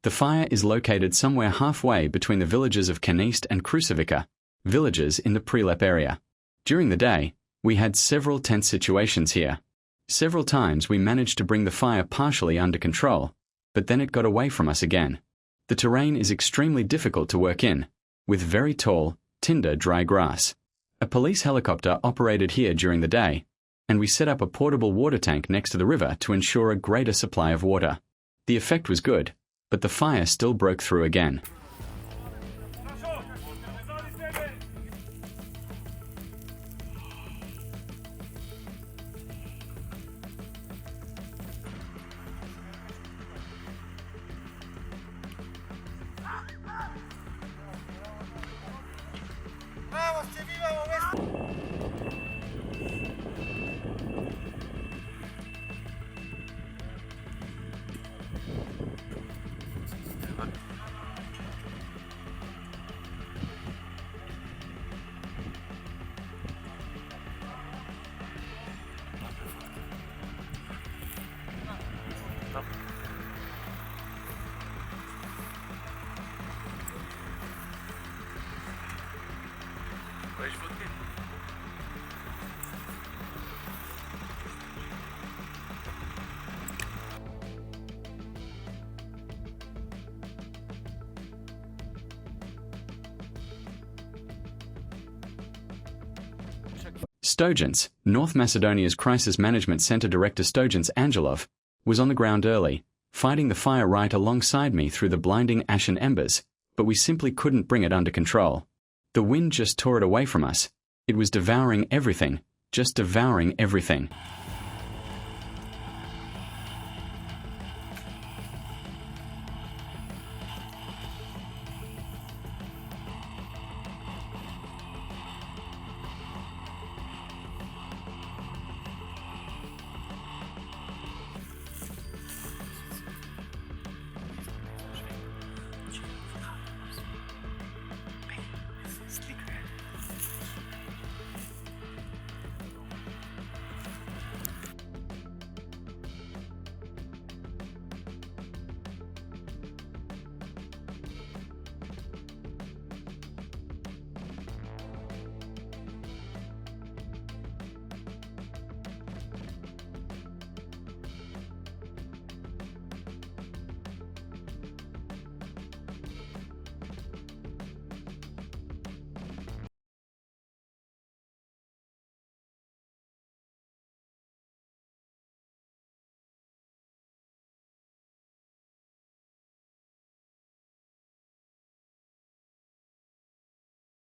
The fire is located somewhere halfway between the villages of Kanist and Kruševica, villages in the Prilep area. During the day, we had several tense situations here. Several times we managed to bring the fire partially under control, but then it got away from us again. The terrain is extremely difficult to work in, with very tall, tinder dry grass. A police helicopter operated here during the day, and we set up a portable water tank next to the river to ensure a greater supply of water. The effect was good, but the fire still broke through again. Stojance, North Macedonia's Crisis Management Center Director Stojance Angelov, was on the ground early, fighting the fire right alongside me through the blinding ashen embers, but we simply couldn't bring it under control. The wind just tore it away from us. It was devouring everything, just devouring everything.